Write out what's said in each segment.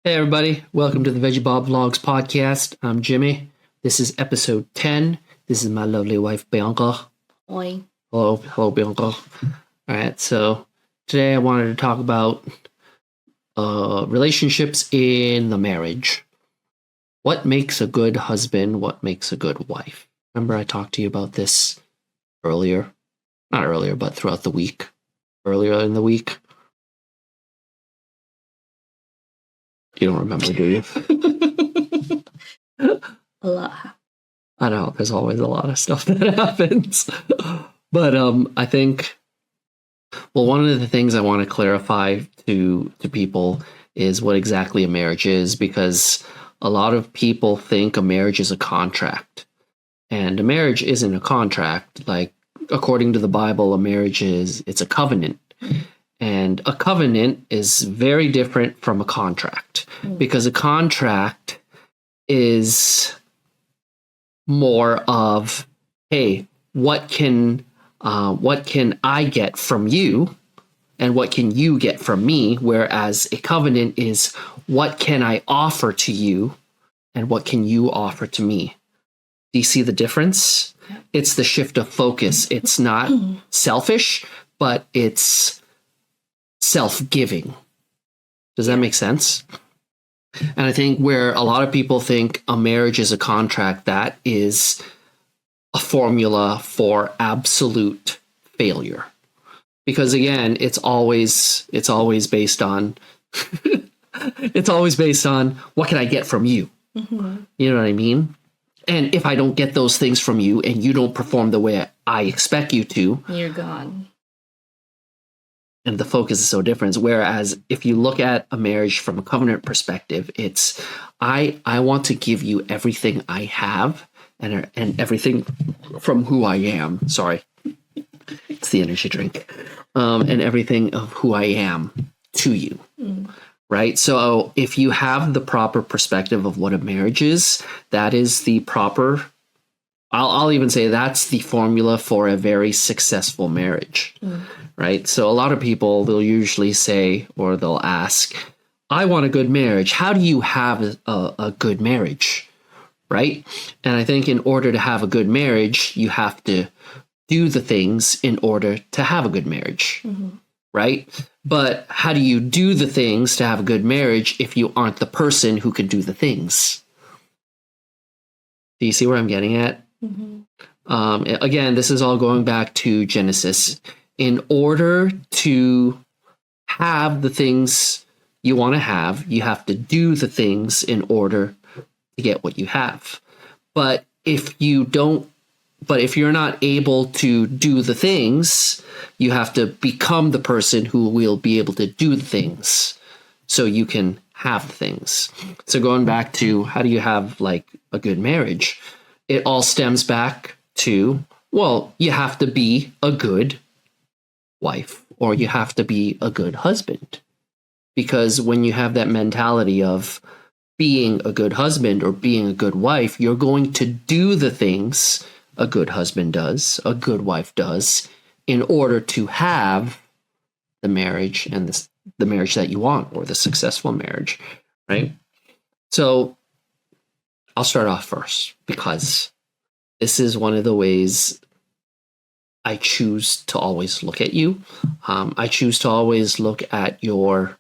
Hey everybody, welcome to the Veggie Bob Vlogs podcast. I'm Jimmy. This is episode 10. This is my lovely wife Bianca. Oi. Hello Bianca. All right, so today I wanted to talk about relationships in the marriage. What makes a good husband? What makes a good wife? Remember I talked to you about this earlier? Not earlier, but throughout the week. Earlier in the week. You don't remember, do you? A lot. I know, there's always a lot of stuff that happens. But I think, well, one of the things I want to clarify to people is what exactly a marriage is, because a lot of people think a marriage is a contract. And a marriage isn't a contract. Like, according to the Bible, a marriage it's a covenant. And a covenant is very different from a contract, because a contract is more of, hey, what can I get from you, and what can you get from me? Whereas a covenant is, what can I offer to you, and what can you offer to me? Do you see the difference? Yeah. It's the shift of focus. It's not selfish, but it's self-giving. Does that make sense? And I think where a lot of people think a marriage is a contract, that is a formula for absolute failure. Because again, it's always based on what can I get from you? Mm-hmm. You know what I mean? And if I don't get those things from you and you don't perform the way I expect you to, you're gone. And the focus is so different. Whereas if you look at a marriage from a covenant perspective, it's I want to give you everything I have and everything from who I am. Sorry, it's the energy drink, and everything of who I am to you. Right. So if you have the proper perspective of what a marriage is, that is the proper. I'll even say that's the formula for a very successful marriage. Right. So a lot of people, they'll usually say, or they'll ask, I want a good marriage. How do you have a good marriage? Right. And I think in order to have a good marriage, you have to do the things in order to have a good marriage. Mm-hmm. Right. But how do you do the things to have a good marriage if you aren't the person who can do the things? Do you see where I'm getting at? Mm-hmm. Again, this is all going back to Genesis. In order to have the things you want to have, you have to do the things in order to get what you have. But if you're not able to do the things, you have to become the person who will be able to do the things so you can have the things. So going back to how do you have like a good marriage? It all stems back to, well, you have to be a good wife, or you have to be a good husband. Because when you have that mentality of being a good husband or being a good wife, you're going to do the things a good husband does, a good wife does, in order to have the marriage and the marriage that you want, or the successful marriage, right? So I'll start off first, because this is one of the ways I choose to always look at you. I choose to always look at your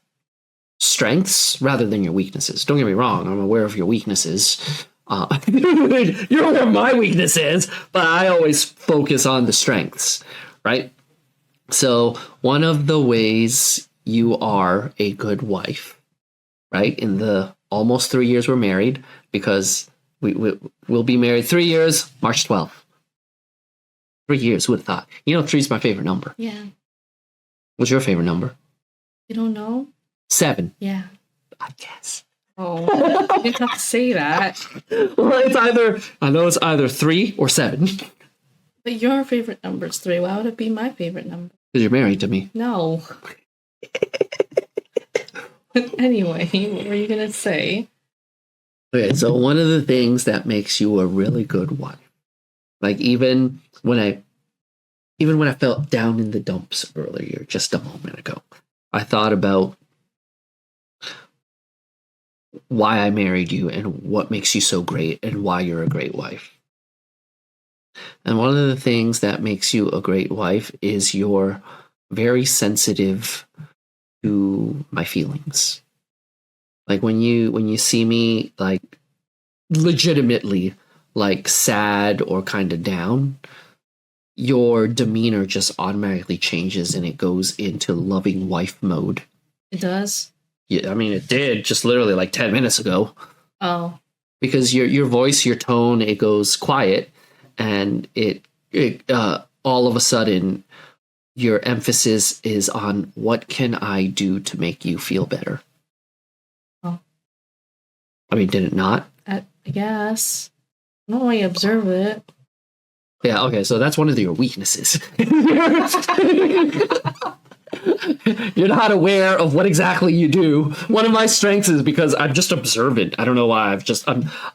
strengths rather than your weaknesses. Don't get me wrong. I'm aware of your weaknesses. You're aware of my weaknesses, but I always focus on the strengths, right? So one of the ways you are a good wife, right? In the almost 3 years we're married, because we'll be married 3 years, March 12th. 3 years, who would have thought? You know, 3 is my favorite number. Yeah. What's your favorite number? You don't know? 7. Yeah. I guess. Oh, you didn't have to say that. Well, I know it's either 3 or 7. But your favorite number is 3. Why would it be my favorite number? Because you're married to me. No. But anyway, what were you going to say? Okay, so one of the things that makes you a really good wife, like even when I felt down in the dumps earlier, just a moment ago, I thought about why I married you and what makes you so great and why you're a great wife. And one of the things that makes you a great wife is you're very sensitive to my feelings. Like when you see me like legitimately like sad or kind of down, your demeanor just automatically changes and it goes into loving wife mode. It does? Yeah, I mean it did just literally like 10 minutes ago. Oh. Because your voice, your tone, it goes quiet and it all of a sudden your emphasis is on what can I do to make you feel better? Oh. I mean, did it not? I guess. I don't really observe it. Yeah, okay, so that's one of your weaknesses. You're not aware of what exactly you do. One of my strengths is because I'm just observant. I don't know why.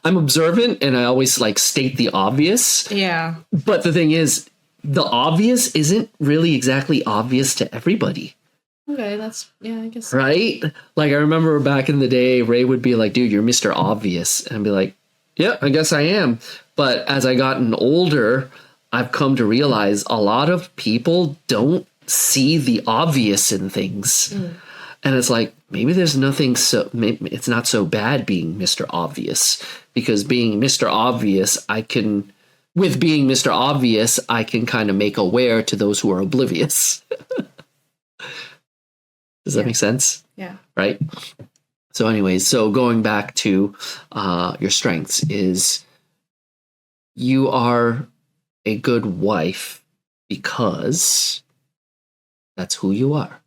I'm observant and I always like state the obvious. Yeah. But the thing is, the obvious isn't really exactly obvious to everybody. Okay, I guess. Right? Like I remember back in the day, Ray would be like, dude, you're Mr. Obvious. And I'd be like, yeah, I guess I am. But as I gotten older, I've come to realize a lot of people don't see the obvious in things. And it's like, maybe there's nothing maybe it's not so bad being Mr. Obvious, because being Mr. Obvious, with being Mr. Obvious, I can kind of make aware to those who are oblivious. Does that make sense? Yeah. Right? So anyways, so going back to your strengths is you are a good wife because that's who you are.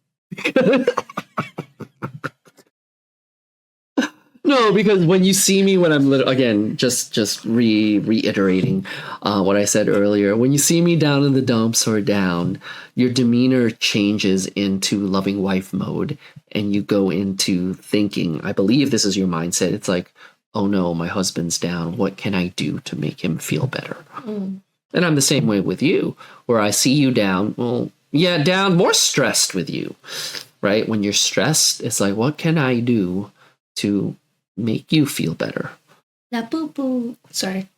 No, because when you see me when I'm again, just reiterating what I said earlier, when you see me down in the dumps or down, your demeanor changes into loving wife mode and you go into thinking, I believe this is your mindset. It's like, oh no, my husband's down. What can I do to make him feel better? And I'm the same way with you, where I see you down. Well, yeah, down, more stressed with you, right? When you're stressed, it's like, what can I do to make you feel better? That boo boo. Sorry.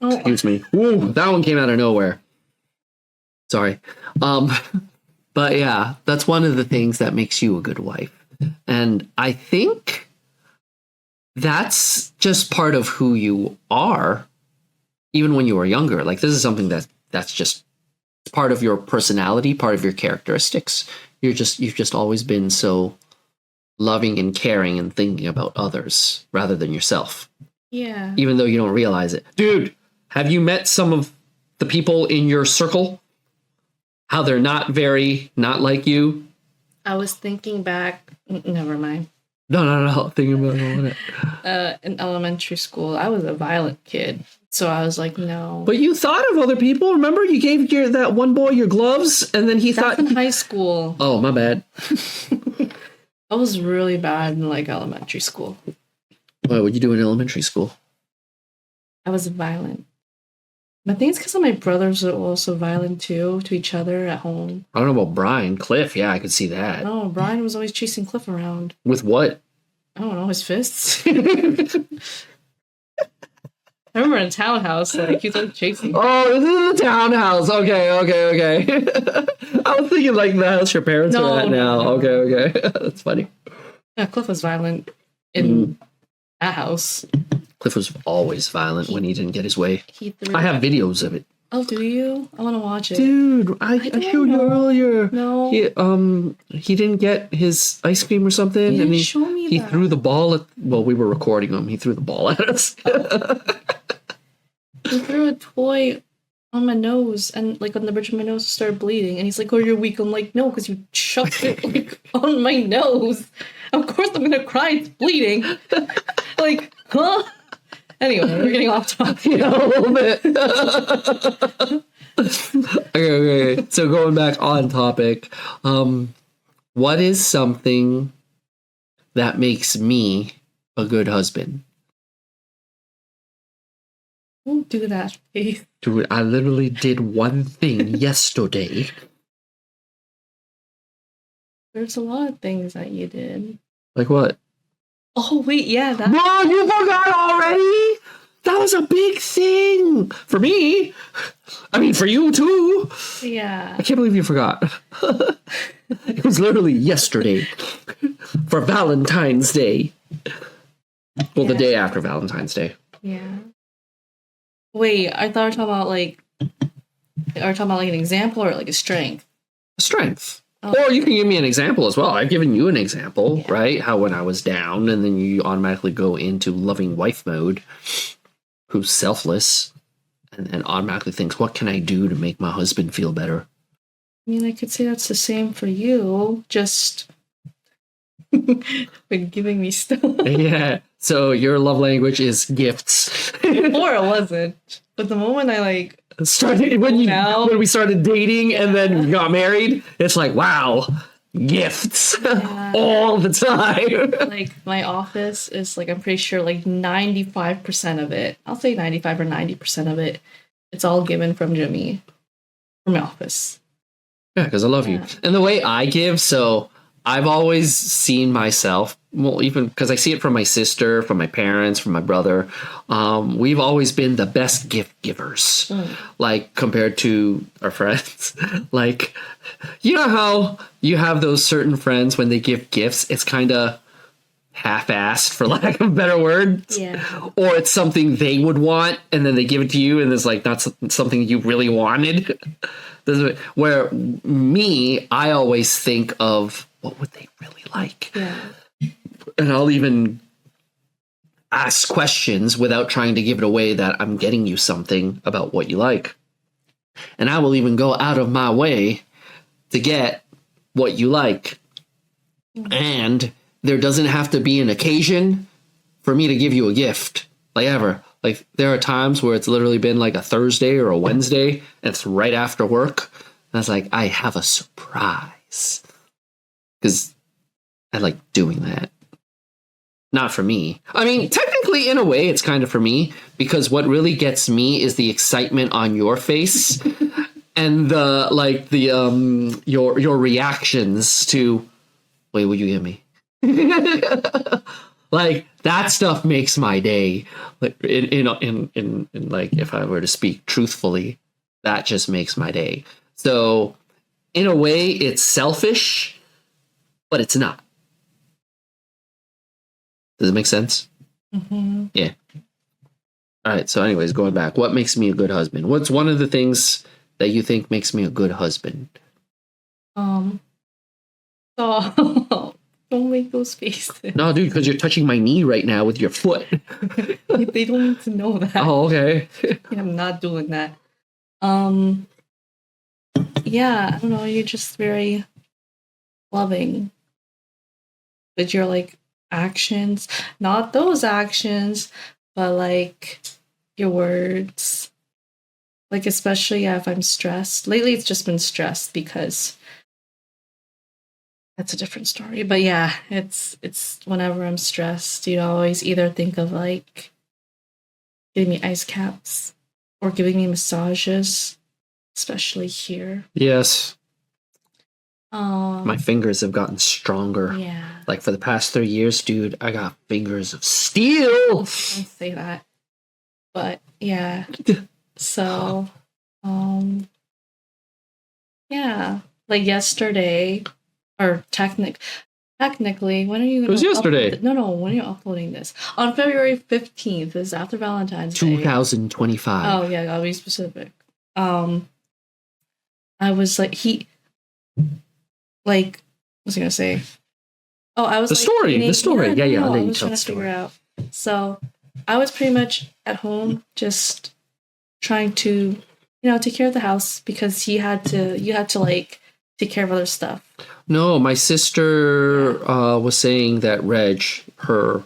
Excuse me. Ooh, that one came out of nowhere. Sorry. But yeah, that's one of the things that makes you a good wife. And I think that's just part of who you are, even when you were younger. Like this is something that's just part of your personality, part of your characteristics. You've just always been so loving and caring and thinking about others rather than yourself. Yeah. Even though you don't realize it. Dude, have you met some of the people in your circle? How they're not like you? I was thinking back. Never mind. No. Thinking about it. In elementary school, I was a violent kid. So I was like, no. But you thought of other people. Remember, you gave that one boy your gloves, and then That's in high school. Oh, my bad. I was really bad in like elementary school. What would you do in elementary school? I was violent. But I think it's because my brothers are also violent too, to each other at home. I don't know about Brian. Cliff, yeah, I could see that. No, Brian was always chasing Cliff around. With what? I don't know, his fists. I remember in townhouse, like he was like chasing. Oh, this is the townhouse. Okay. I was thinking like the house your parents are at now. No. Okay. That's funny. Yeah, Cliff was violent in that house. Cliff was always violent when he didn't get his way. I have videos of it. Oh, do you? I want to watch it. Dude, I showed you earlier. No. He didn't get his ice cream or something. You and didn't show me he that. threw the ball at, well, we were recording him. He threw the ball at us. He threw a toy on my nose and like on the bridge of my nose it started bleeding. And he's like, oh, you're weak. I'm like, no, because you chucked it like on my nose. Of course I'm going to cry. It's bleeding. Like, huh? Anyway, we're getting off topic. Yeah, a little bit. Okay. So going back on topic, what is something that makes me a good husband? Don't do that, please. Dude, I literally did one thing yesterday. There's a lot of things that you did. Like what? Oh wait, yeah, that. Mom, you forgot already? That was a big thing for me. I mean, for you too. Yeah. I can't believe you forgot. It was literally yesterday for Valentine's Day. Well, the day after Valentine's Day. Yeah. Wait, I thought we were talking about like. Are we talking about like an example or like a strength? Strength. Oh. Or you can give me an example as well. I've given you an example, right? How when I was down, and then you automatically go into loving wife mode, who's selfless, and automatically thinks, what can I do to make my husband feel better? I mean, I could say that's the same for you, just when giving me stuff. Yeah. So your love language is gifts. Before it wasn't. But the moment I like started when we started dating and then got married, it's like, wow, gifts all the time. Like my office is like, I'm pretty sure like 95% of it, I'll say 95 or 90% of it, it's all given from Jimmy, from my office. Yeah, because I love you. And the way I give, so I've always seen myself, well, even because I see it from my sister, from my parents, from my brother. We've always been the best gift givers, like compared to our friends. Like, you know how you have those certain friends when they give gifts, it's kind of half-assed, for lack of better words. Yeah. Or it's something they would want, and then they give it to you, and it's like not something you really wanted. Where me, I always think of what would they really like? Yeah. And I'll even ask questions without trying to give it away that I'm getting you something about what you like. And I will even go out of my way to get what you like. And there doesn't have to be an occasion for me to give you a gift, like ever. Like there are times where it's literally been like a Thursday or a Wednesday, and it's right after work. And I was like, I have a surprise. Because I like doing that. Not for me. I mean, technically, in a way, it's kind of for me, because what really gets me is the excitement on your face and your reactions to, wait, what you give me? Like that stuff makes my day. Like in like, if I were to speak truthfully, that just makes my day. So in a way, it's selfish, but it's not. Does it make sense? Mm-hmm. Yeah. All right. So anyways, going back, what makes me a good husband? What's one of the things that you think makes me a good husband? So don't make those faces. No, dude, because you're touching my knee right now with your foot. They don't need to know that. Oh, okay. I'm not doing that. Yeah, I don't know, you're just very loving. But you're like actions, not those actions, but like your words. Like especially if I'm stressed. Lately it's just been stressed because that's a different story. But yeah, it's whenever I'm stressed, you always either think of like giving me ice caps or giving me massages, especially here. Yes. My fingers have gotten stronger. Yeah. Like for the past 3 years, dude, I got fingers of steel. Don't say that. But yeah. So, yeah. Like yesterday, or technically, when are you gonna It was yesterday. No, when are you uploading this? On February 15th, is after Valentine's Day. 2025. Oh yeah, I'll be specific. I was like what was I gonna say? Oh, I was the story. Yeah. I'll let you tell the story. Figure out. So I was pretty much at home, just trying to, take care of the house because you had to like take care of other stuff. No, my sister was saying that Reg, her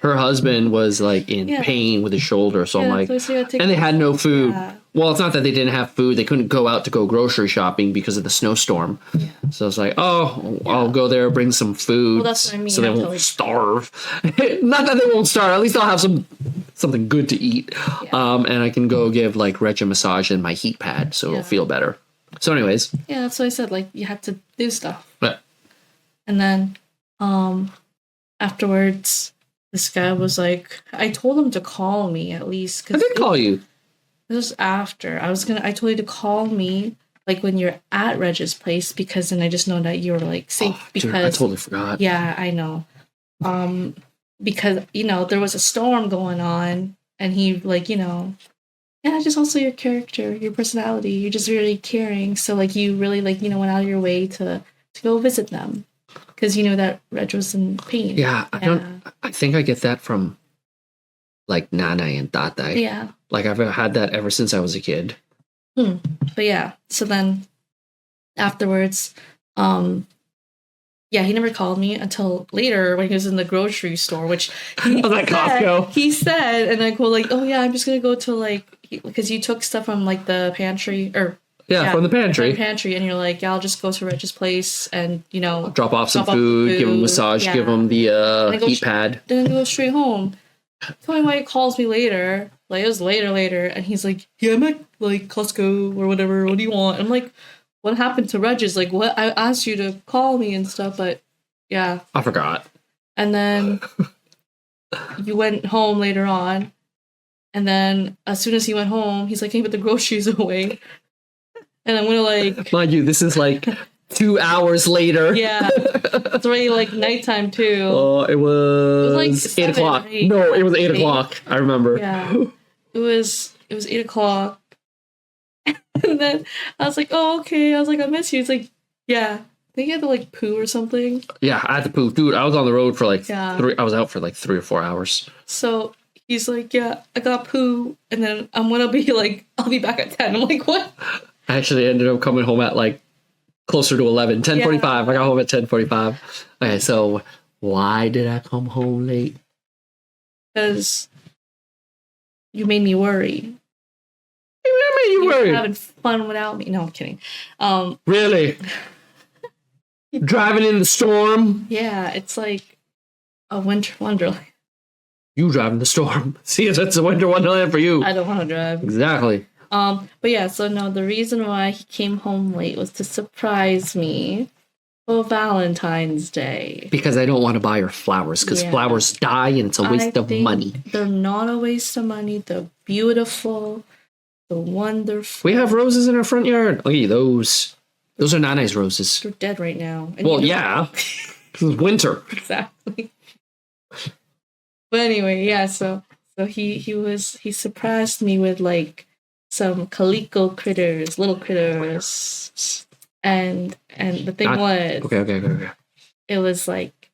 husband was like in pain with his shoulder. So I'm like, and they had no food. Yeah. Well, it's not that they didn't have food. They couldn't go out to go grocery shopping because of the snowstorm. Yeah. So I was like, I'll go there, bring some food. Well, that's what I mean. So they won't starve. Not that they won't starve. At least they'll have something good to eat. Yeah. And I can go give like Reg a massage in my heat pad so it'll feel better. So anyways. Yeah, that's what I said. Like, you have to do stuff. Yeah. And then I afterwards, this guy was like, I told him to call me at least. I did call you. This was after. I told you to call me like when you're at Reg's place, because then I just know that you were like safe. Because dude, I totally forgot. Yeah, I know. Because there was a storm going on, and he like yeah, just also your character, your personality. You're just really caring. So like you really like went out of your way to go visit them, because you know that Reg was in pain. Yeah, I think I get that from like Nanay and Tatay. Yeah. Like I've had that ever since I was a kid. But yeah, so then afterwards, yeah, he never called me until later when he was in the grocery store, which I was at Costco. He said, and I go like, oh yeah, I'm just gonna go to like, because you took stuff from like the pantry or from the pantry. And you're like, yeah, I'll just go to Reg's place and drop off some food, give him a massage, give him the heat pad, then go straight home. Tell me why he calls me later. Like it was later, and he's like, yeah, I'm at like Costco or whatever. What do you want? I'm like, what happened to Reg's? Like, what? I asked you to call me and stuff, but yeah, I forgot. And then you went home later on, and then as soon as he went home, he's like, "Hey, put the groceries away." And I'm gonna like, mind you, this is like 2 hours later. Yeah, it's already like nighttime too. Oh, it was like 8 o'clock. No, it was 8 o'clock. I remember. Yeah, it was 8 o'clock. And then I was like, oh, okay. I was like, I miss you. It's like, yeah. I think you had to like poo or something. Yeah, I had to poo. Dude, I was on the road for like I was out for like 3 or 4 hours. So he's like, yeah, I got poo. And then I'm going to be like, I'll be back at 10. I'm like, what? I actually ended up coming home at like closer to 11. 10:45. Yeah. I got home at 10:45. Okay, so why did I come home late? Because you made me worry. What made you worry? You're having fun without me. No, I'm kidding. Really? Driving in the storm? Yeah, it's like a winter wonderland. You driving the storm. See, it's a winter wonderland for you. I don't want to drive. Exactly. But yeah, so no, the reason why he came home late was to surprise me for Valentine's Day. Because I don't want to buy her flowers, because flowers die and it's a waste of money. They're not a waste of money. They're beautiful. They're wonderful. We have roses in our front yard. Look at those. Those are Nana's roses. They're dead right now. And well, yeah. It's winter. Exactly. But anyway, yeah, so he surprised me with like some calico critters, little critters. And the thing was Okay. It was like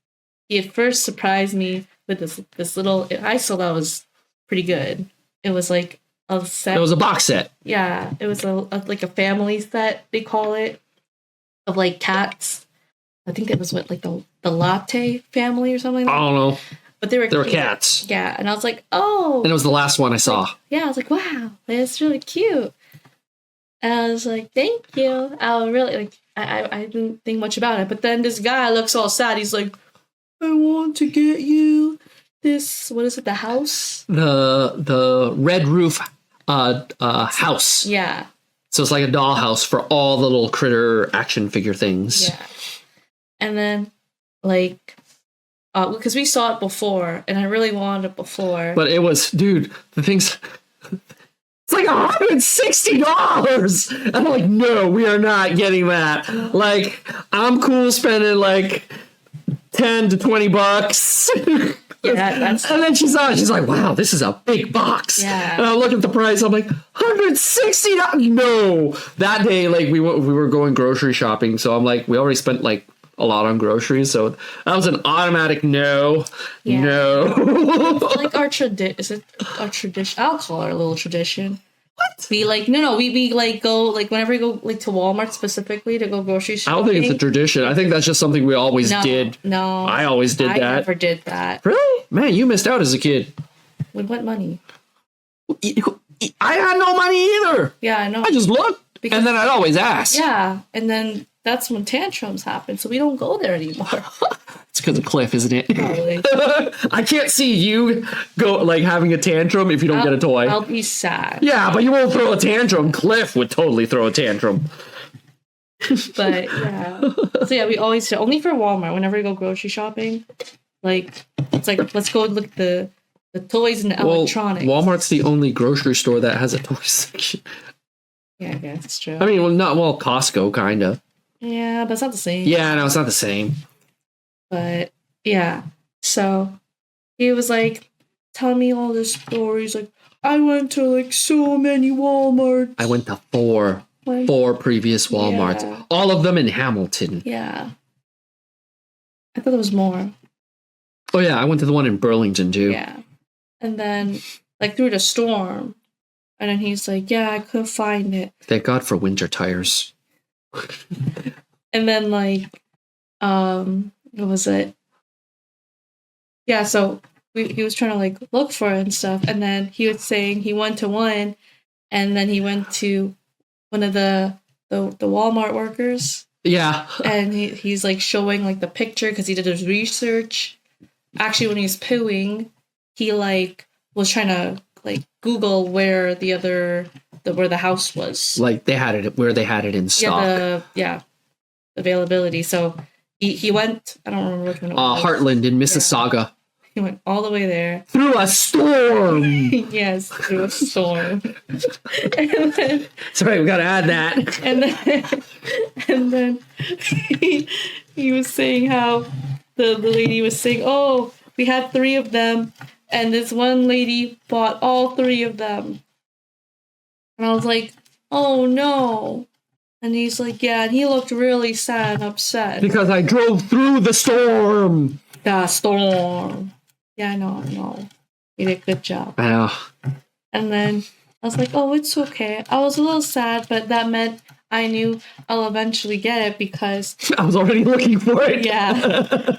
he at first surprised me with this little, I saw that was pretty good. It was like a set. It was a box set. Yeah, it was like a family set, they call it, of like cats. I think it was what, like the latte family or something like that. I don't know. But they were cats. Yeah, and I was like, oh. And it was the last one I saw. Yeah, I was like, wow, that's really cute. And I was like, thank you. I really like. I didn't think much about it, but then this guy looks all sad. He's like, I want to get you this. What is it? The house. The red roof house. Yeah. So it's like a dollhouse for all the little critter action figure things. Yeah. And then like. Because we saw it before, and I really wanted it before. But it was, dude, the thing's... It's like $160! And I'm like, no, we are not getting that. Like, I'm cool spending like 10 to 20 bucks. Yeah, that's... And then she's like, wow, this is a big box. Yeah. And I look at the price, I'm like, $160? No! That day, like, we were going grocery shopping, so I'm like, we already spent like a lot on groceries, so that was an automatic no. Yeah. No. Like our tradition. Is it our tradition? I'll call it a little tradition. What? We like we like go like whenever we go like to Walmart specifically to go grocery shopping. I don't think it's a tradition. I think that's just something we always did. No. I always did that. I never did that. Really? Man, you missed out as a kid. With what money? I had no money either. Yeah, I know. I just looked. And then I'd always ask. Yeah, and then that's when tantrums happen, so we don't go there anymore. It's because of Cliff, isn't it? Probably. I can't see you go like having a tantrum if you don't get a toy. I'll be sad. Yeah, but you won't throw a tantrum. Cliff would totally throw a tantrum. But yeah. So yeah, we always do. Only for Walmart. Whenever we go grocery shopping, Like, it's like, let's go look at the toys and the electronics. Walmart's the only grocery store that has a toy section. Yeah, I guess it's true. I mean, Costco, kind of. Yeah, but it's not the same. Yeah, no, it's not the same. But, yeah. So, he was, like, telling me all this stories. Like, I went to, like, so many Walmarts. I went to four previous Walmarts. Yeah. All of them in Hamilton. Yeah. I thought there was more. Oh, yeah, I went to the one in Burlington, too. Yeah. And then, like, through the storm. And then he's like, yeah, I couldn't find it. Thank God for winter tires. And then, like, what was it? Yeah, so he was trying to, like, look for it and stuff. And then he was saying he went to one, and then he went to one of the Walmart workers. Yeah. And he's, like, showing, like, the picture because he did his research. Actually, when he was pooing, he, like, was trying to, like, Google where where the house was. Like, they had it in stock. Yeah, availability. So he went, I don't remember which one it was. Heartland in Mississauga. Yeah. He went all the way there. Through a storm! Yes, through a storm. And then, sorry, we gotta add that. And then he was saying how the lady was saying, oh, we had 3 of them, and this one lady bought all 3 of them. And I was like, oh no. And he's like, yeah, and he looked really sad and upset. Because I drove through the storm. The storm. Yeah, I know. You did a good job. I know. And then I was like, oh, it's okay. I was a little sad, but that meant I knew I'll eventually get it because I was already looking for it. Yeah.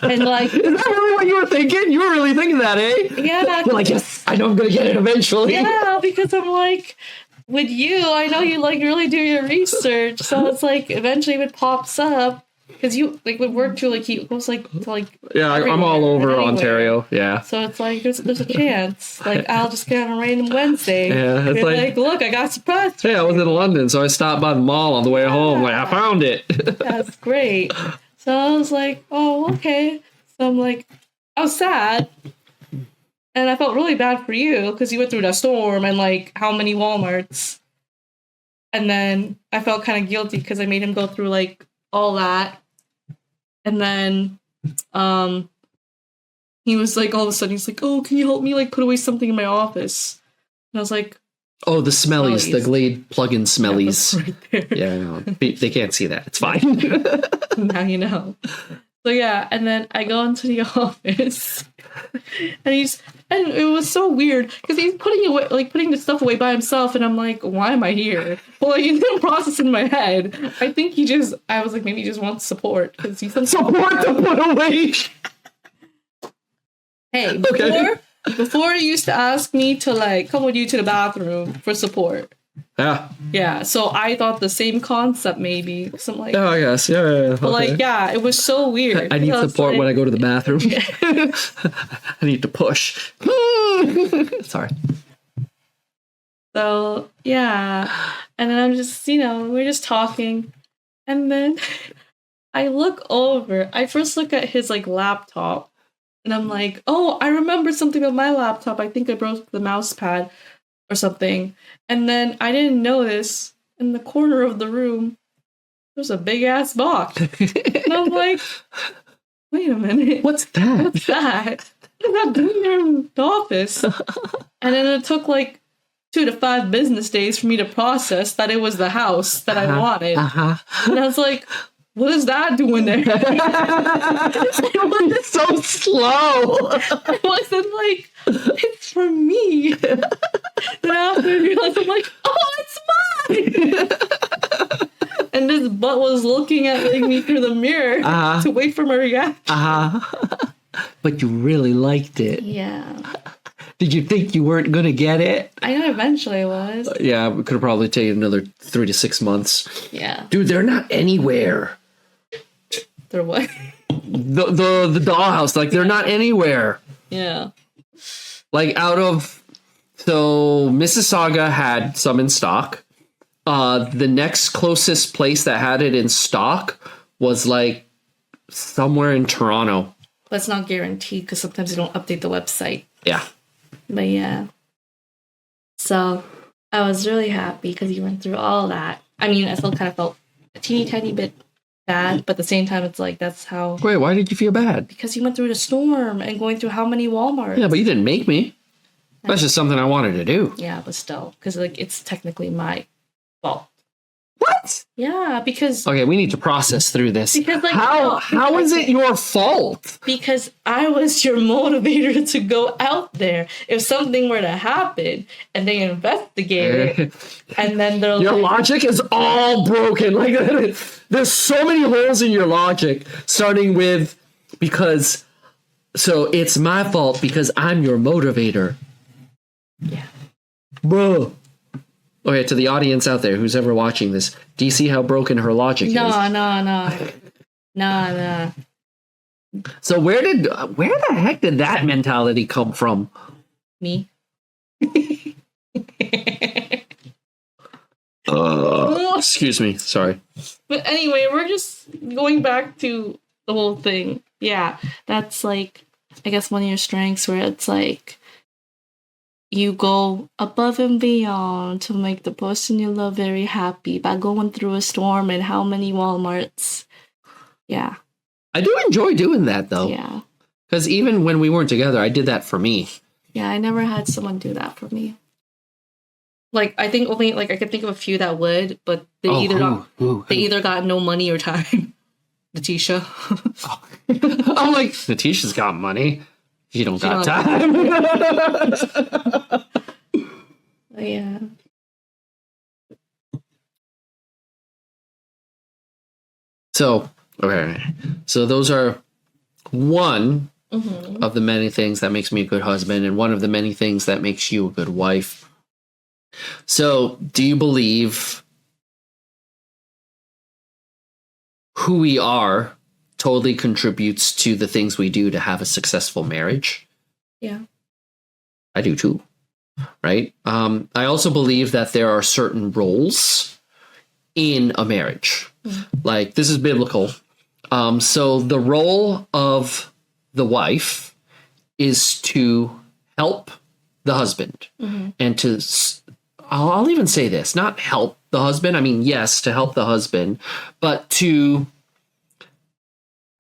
And like, is that really what you were thinking? You were really thinking that, eh? Yeah. You're like, yes, I know I'm gonna get it eventually. Yeah, because I'm like, with you, I know you like really do your research. So it's like eventually if it pops up, because you like would work too, like he goes like to like yeah, I'm all over Ontario. Yeah. So it's like there's a chance. Like I'll just get on a random Wednesday. Yeah, it's like look, I got surprised. Hey, I was in London, so I stopped by the mall on the way home. Like I found it. That's great. So I was like, oh, okay. So I'm like, I was sad. And I felt really bad for you because you went through the storm and like how many Walmarts. And then I felt kind of guilty because I made him go through like all that. And then he was like, all of a sudden, he's like, oh, can you help me like put away something in my office? And I was like, oh, the smellies, the Glade plug-in smellies. Yeah, right there. Yeah, no, they can't see that. It's fine. Now you know. So yeah, and then I go into the office, and it was so weird because he's putting the stuff away by himself, and I'm like, why am I here? Well, like, it didn't process in my head. I think I was like, maybe he just wants support because he's support to put away. Hey, before you used to ask me to like come with you to the bathroom for support. Yeah, so I thought the same concept maybe. So I'm like, oh, I guess, yeah. But like, yeah, it was so weird. I need support when I go to the bathroom. Yeah. I need to push. Sorry. So yeah, and then I'm just, we're just talking, and then I look over. I first look at his like laptop, and I'm like, oh, I remember something about my laptop. I think I broke the mouse pad or something. And then I didn't notice in the corner of the room, there's a big ass box. And I'm like, wait a minute. What's that? What's that? What am I doing there in the office? And then it took like 2 to 5 business days for me to process that it was the house that I wanted. And I was like, what is that doing there? It was so slow. I wasn't like, it's for me. Then after I realized, I'm like, oh, it's mine. And this butt was looking at me through the mirror to wait for my reaction. But you really liked it. Yeah. Did you think you weren't going to get it? I know eventually I was. Yeah, it could have probably taken another 3 to 6 months. Yeah. Dude, they're not anywhere. They're what? The dollhouse, like they're not anywhere. Yeah. Like so Mississauga had some in stock. The next closest place that had it in stock was like somewhere in Toronto. But it's not guaranteed because sometimes they don't update the website. Yeah. But yeah. So I was really happy because you went through all that. I mean, I still kind of felt a teeny tiny bit bad, but at the same time, it's like that's how. Wait, why did you feel bad? Because you went through the storm and going through how many Walmarts. Yeah, but you didn't make me. That's just something I wanted to do. Yeah, but still, because like it's technically my fault. What? Yeah, because Okay, we need to process through this. Because, like, how is it your fault? because I was your motivator to go out there. If something were to happen and they investigate it, and then they're Your like, logic is all broken. Like there's so many holes in your logic, starting with because so it's my fault because I'm your motivator. yeah. Bro. Okay, to the audience out there who's ever watching this, do you see how broken her logic is? No. So where the heck did that mentality come from? Me. Excuse me, sorry. But anyway, we're just going back to the whole thing. Yeah, that's like, I guess one of your strengths where it's like, you go above and beyond to make the person you love very happy by going through a storm and how many Walmarts. Yeah. I do enjoy doing that, though. Yeah. Because even when we weren't together, I did that for me. Yeah, I never had someone do that for me. Like, I think only, like, I could think of a few that would, but they either got no money or time. Letitia. I'm like, Letitia's got money. You don't got time. Yeah. So, okay. So those are one of the many things that makes me a good husband and one of the many things that makes you a good wife. So, do you believe who we are totally contributes to the things we do to have a successful marriage? Yeah. I do too. Right? I also believe that there are certain roles in a marriage. Like, this is biblical. So the role of the wife is to help the husband and to, I'll even say this, not help the husband. I mean, yes, to help the husband, but to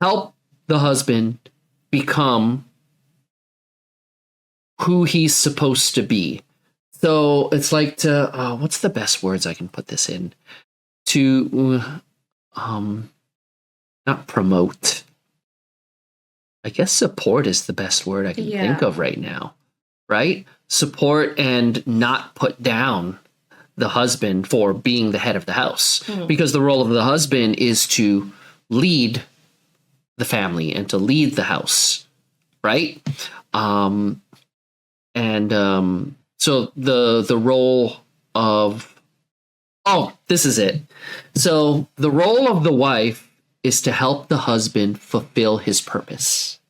help the husband become who he's supposed to be. So it's like to, what's the best words I can put this in? To, not promote. I guess support is the best word I can think of right now, right? Support and not put down the husband for being the head of the house, because the role of the husband is to lead the family and to lead the house, right? So the role of, this is it. So the role of the wife is to help the husband fulfill his purpose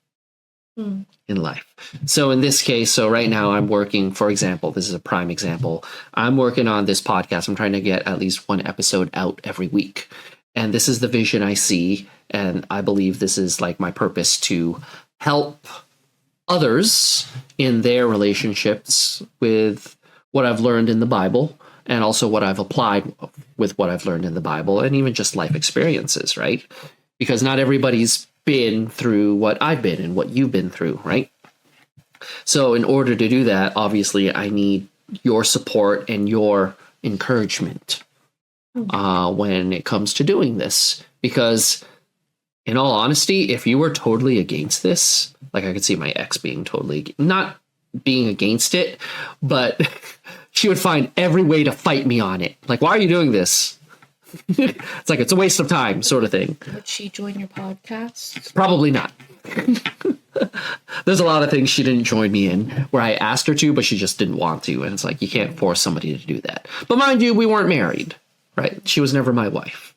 in life. So in this case, so right now I'm working, for example, this is a prime example. I'm working on this podcast. I'm trying to get at least one episode out every week. And this is the vision I see. And I believe this is like my purpose to help others in their relationships with what I've learned in the Bible and also what I've applied with what I've learned in the Bible and even just life experiences, right? Because not everybody's been through what I've been and what you've been through, right? So in order to do that, obviously, I need your support and your encouragement when it comes to doing this. Because in all honesty, if you were totally against this, like I could see my ex being totally, not being against it, but she would find every way to fight me on it. Like, why are you doing this? It's like, it's a waste of time sort of thing. Would she join your podcast? Probably not. There's a lot of things she didn't join me in where I asked her to, but she just didn't want to. And it's like, you can't force somebody to do that. But mind you, we weren't married, right? She was never my wife.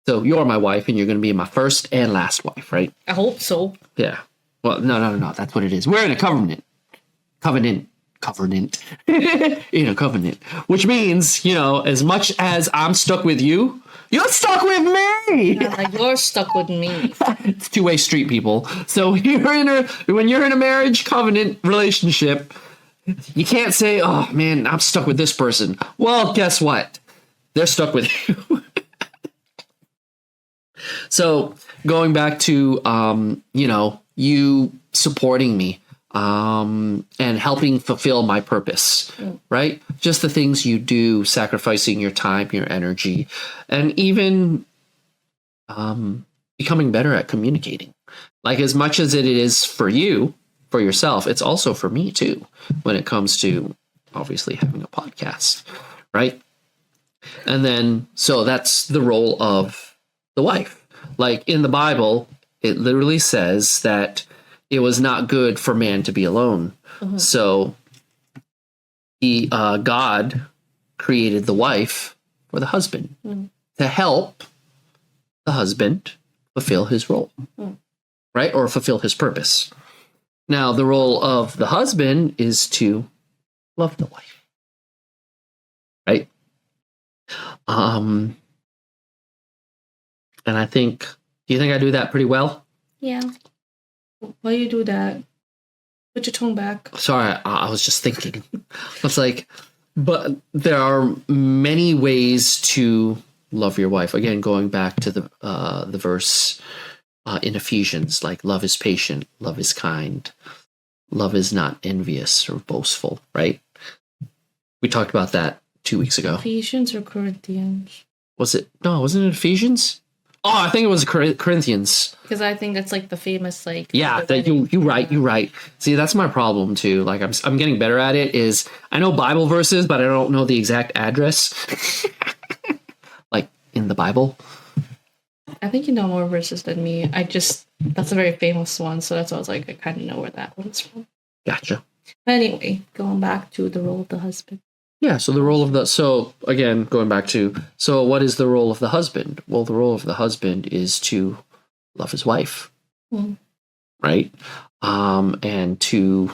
So you're my wife and you're going to be my first and last wife, right? I hope so. Yeah. Well, no. That's what it is. We're in a covenant. covenant, in a covenant, which means, as much as I'm stuck with you, you're stuck with me. Yeah, like you're stuck with me. It's two-way street, people. So when you're in a marriage covenant relationship, you can't say, oh man, I'm stuck with this person. Well, guess what? They're stuck with you. So going back to, you supporting me, and helping fulfill my purpose, right? Just the things you do, sacrificing your time, your energy, and even, becoming better at communicating. Like, as much as it is for you, for yourself, it's also for me too, when it comes to obviously having a podcast, right? And then, so that's the role of the wife. Like in the Bible, it literally says that it was not good for man to be alone. So God created the wife for the husband to help the husband fulfill his role, right? Or fulfill his purpose. Now, the role of the husband is to love the wife, right? And I think, do you think I do that pretty well? Yeah. Why you do that? Put your tongue back. Sorry, I was just thinking. It's like, but there are many ways to love your wife. Again, going back to the verse in Ephesians, like love is patient, love is kind, love is not envious or boastful, right? We talked about that 2 weeks ago. Ephesians or Corinthians? Wasn't it Ephesians? Oh, I think it was Corinthians. Because I think that's like the famous, like... Yeah, you're right. See, that's my problem too. Like, I'm getting better at it. Is I know Bible verses, but I don't know the exact address. Like in the Bible. I think you know more verses than me. That's a very famous one, so that's why I was like, I kind of know where that one's from. Gotcha. But anyway, going back to the role of the husband. Yeah, so again, going back to, so what is the role of the husband? Well, the role of the husband is to love his wife, right? And to,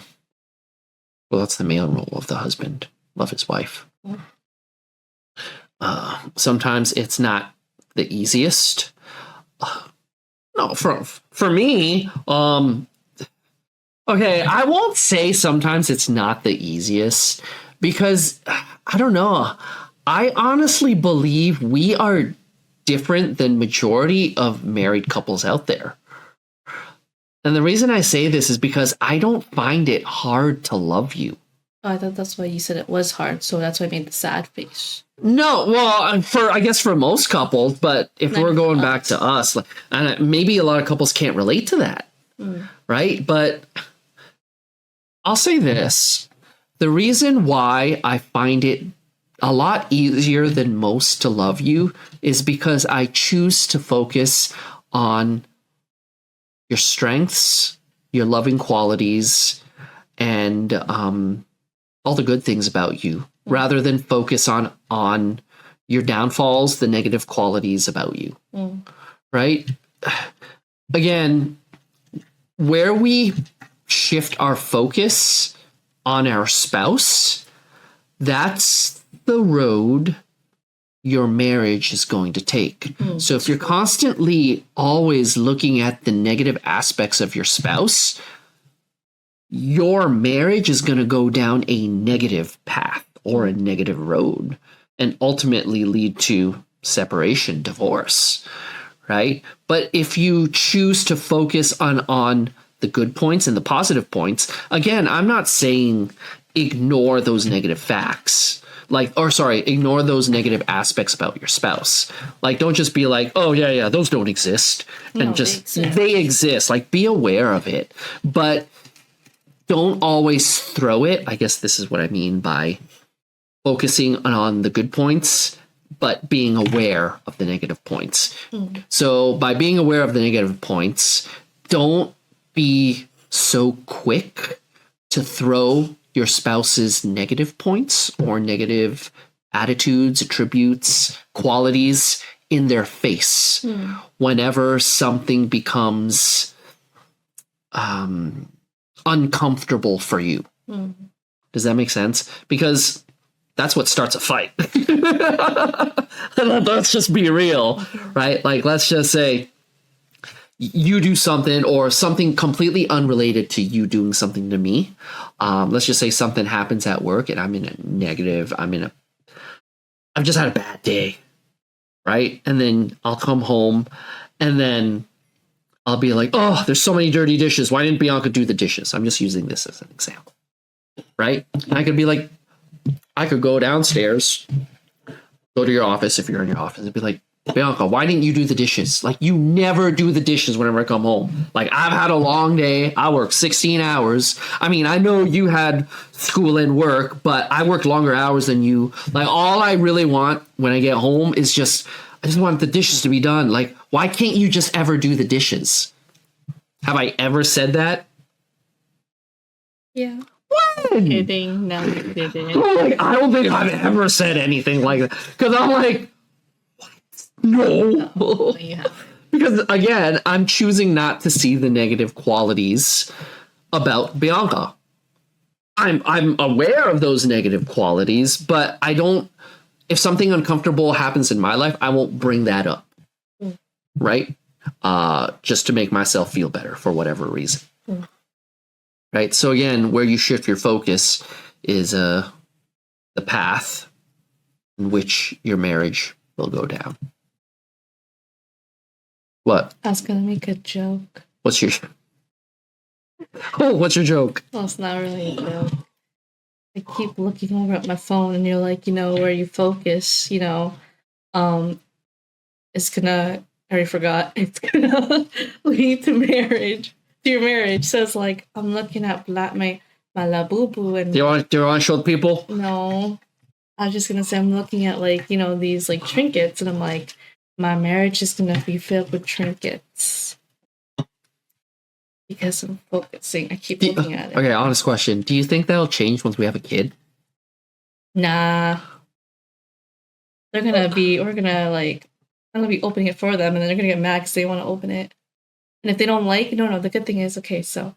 well, that's the male role of the husband, love his wife. Sometimes it's not the easiest. No, for me, okay, I won't say sometimes it's not the easiest, because I don't know. I honestly believe we are different than majority of married couples out there. And the reason I say this is because I don't find it hard to love you. Oh, I thought that's why you said it was hard, so that's why I made the sad face. No, well, I guess for most couples, but if we're going back to us, and maybe a lot of couples can't relate to that, right? But I'll say this. The reason why I find it a lot easier than most to love you is because I choose to focus on your strengths, your loving qualities, and all the good things about you, rather than focus on your downfalls, the negative qualities about you, right? Again, where we shift our focus on our spouse, that's the road your marriage is going to take. So if you're constantly always looking at the negative aspects of your spouse, your marriage is going to go down a negative path or a negative road and ultimately lead to separation, divorce, right? But if you choose to focus on the good points and the positive points, again, I'm not saying ignore those negative facts. Ignore those negative aspects about your spouse. Like, don't just be like, oh, yeah, those don't exist. And they exist. Like, be aware of it. But don't always throw it. I guess this is what I mean by focusing on the good points, but being aware of the negative points. So by being aware of the negative points, don't be so quick to throw your spouse's negative points or negative attitudes, attributes, qualities in their face whenever something becomes uncomfortable for you. Does that make sense? Because that's what starts a fight. Let's just be real, right? Like, let's just say you do something or something completely unrelated to you doing something to me. Let's just say something happens at work and I'm in a negative. I've just had a bad day, right? And then I'll come home and then I'll be like, oh, there's so many dirty dishes. Why didn't Bianca do the dishes? I'm just using this as an example, right? And I could be like, I could go downstairs, go to your office if you're in your office and be like, Bianca, why didn't you do the dishes? Like, you never do the dishes whenever I come home. Like, I've had a long day. I work 16 hours. I mean, I know you had school and work, but I work longer hours than you. Like, all I really want when I get home is I just want the dishes to be done. Like, why can't you just ever do the dishes? Have I ever said that? Yeah. What? Kidding. No, you didn't. Like, I don't think I've ever said anything like that. Because I'm like, no. No, you haven't. Because again, I'm choosing not to see the negative qualities about Bianca. I'm aware of those negative qualities, but I don't. If something uncomfortable happens in my life, I won't bring that up, right? Just to make myself feel better for whatever reason, right? So again, where you shift your focus is the path in which your marriage will go down. What? I was gonna make a joke. What's your joke? Well, it's not really a joke. I keep looking over at my phone and you're like, where you focus, it's gonna, I already forgot, it's gonna lead to marriage. To your marriage. So it's like, I'm looking at my labubu and... Do you want to show the people? No. I was just gonna say, I'm looking at these trinkets and I'm like, my marriage is gonna be filled with trinkets. Because I'm focusing. I keep looking at it. Okay, honest question. Do you think that'll change once we have a kid? Nah. We're gonna be I'm gonna be opening it for them and then they're gonna get mad because they want to open it. And if they don't like it, no, the good thing is, okay, so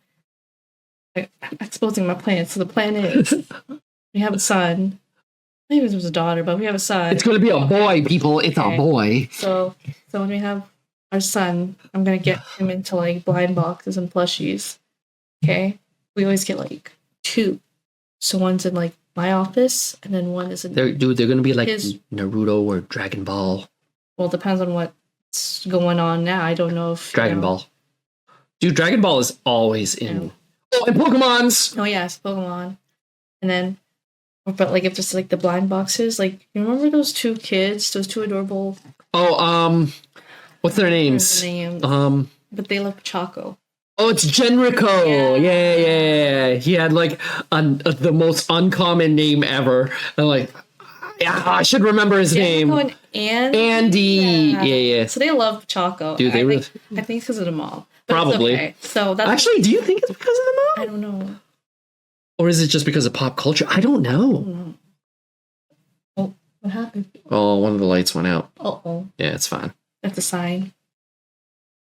I'm exposing my plan. So the plan is we have a son. Maybe it was a daughter, but we have a son. It's gonna be a boy, people. It's a boy. So when we have our son, I'm gonna get him into blind boxes and plushies. Okay? We always get 2. So one's in my office and then one is in they're gonna be like Naruto or Dragon Ball. Well, it depends on what's going on now. I don't know if Dragon Ball. Dude, Dragon Ball is always in. Yeah. Oh, and Pokemon's. Oh yes, Pokemon. And then but if there's the blind boxes, you remember those 2 kids, those 2 adorable... Oh, what's their names? But they love Choco. Oh, it's Genrico. Yeah. He had the most uncommon name ever. And I should remember his name. And Andy. Yeah. So they love Choco. Dude, I think it's because of the mom. But probably. Okay. So that's actually, do you think it's because of the mom? I don't know. Or is it just because of pop culture? I don't know. Oh, what happened? Oh, one of the lights went out. Uh-oh. Yeah, it's fine. That's a sign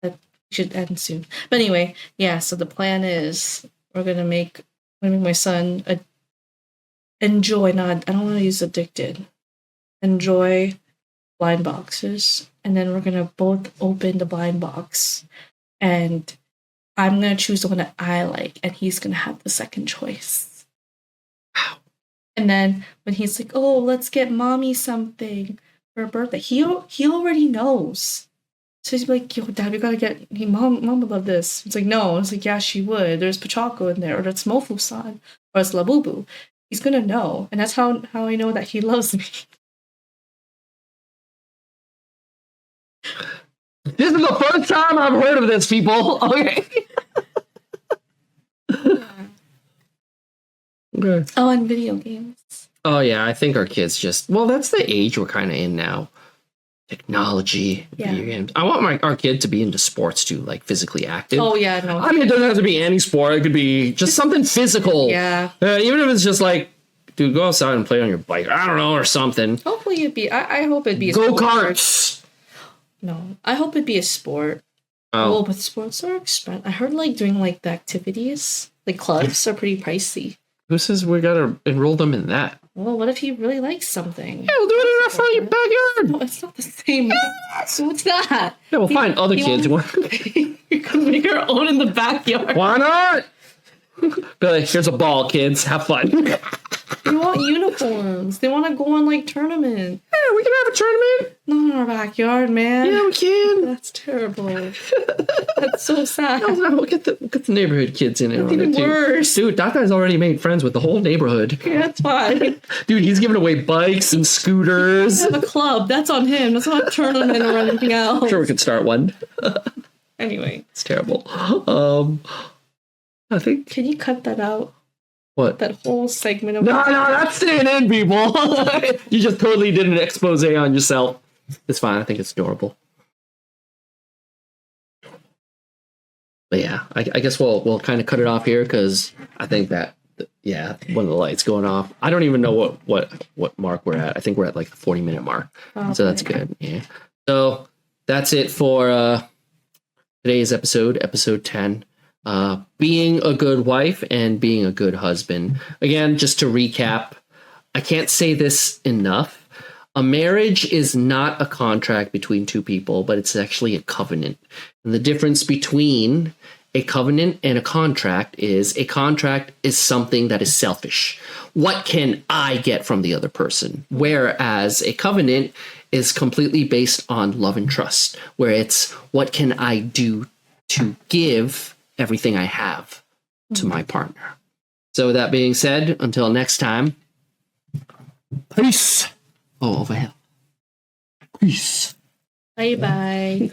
that should end soon. But anyway, yeah, so the plan is we're gonna make my son enjoy, I don't want to use addicted. Enjoy blind boxes. And then we're gonna both open the blind box. And I'm going to choose the one that I like, and he's going to have the second choice. Wow. And then when he's like, oh, let's get mommy something for her birthday, he already knows. So he's like, yo, Dad, we got to get, mom would love this. It's like, no. It's like, yeah, she would. There's Pachaco in there, or it's Mofu-san, or it's Labubu. He's going to know. And that's how I know that he loves me. This is the first time I've heard of this, people. Okay. Okay. Oh, and video games. Oh, yeah. I think our kids that's the age we're kind of in now. Technology, video games. I want our kid to be into sports too, physically active. Oh, yeah, no. I mean, it doesn't have to be any sport. It could be just something physical. Yeah. Even if it's just dude, go outside and play on your bike. I don't know, or something. Hopefully it'd be, I hope it'd be a go-karts. No, I hope it'd be a sport. Oh. Well, but sports are expensive. I heard doing the activities, clubs are pretty pricey. Who says we gotta enroll them in that? Well, what if he really likes something? Yeah, we'll do it in our front backyard. No, it's not the same. So what's that? Yeah, we'll find other kids. You can make our own in the backyard. Why not? Billy, here's a ball, kids. Have fun. They want uniforms. They want to go on like tournaments. Yeah, we can have a tournament. Not in our backyard, man. Yeah, we can. That's terrible. That's so sad. No, we'll get the neighborhood kids in That's it. even worse. Dude, that guy's already made friends with the whole neighborhood. Yeah, that's fine. Dude, he's giving away bikes and scooters. We have a club. That's on him. That's not a tournament or anything else. I'm sure we could start one. Anyway. It's terrible. I think. Can you cut that out? What? That whole segment of... No, that's staying in, people. You just totally did an expose on yourself. It's fine. I think it's adorable. But yeah, I guess we'll kind of cut it off here because I think that, yeah, one of the lights going off. I don't even know what mark we're at. I think we're at like the 40-minute mark. Okay. So that's good. Yeah. So that's it for today's episode 10. Being a good wife and being a good husband. Again, just to recap, I can't say this enough. A marriage is not a contract between two people, but it's actually a covenant. And the difference between a covenant and a contract is something that is selfish. What can I get from the other person? Whereas a covenant is completely based on love and trust, where it's what can I do to give everything I have to my partner. So with that being said, until next time, peace. Oh, over here. Peace. Bye-bye.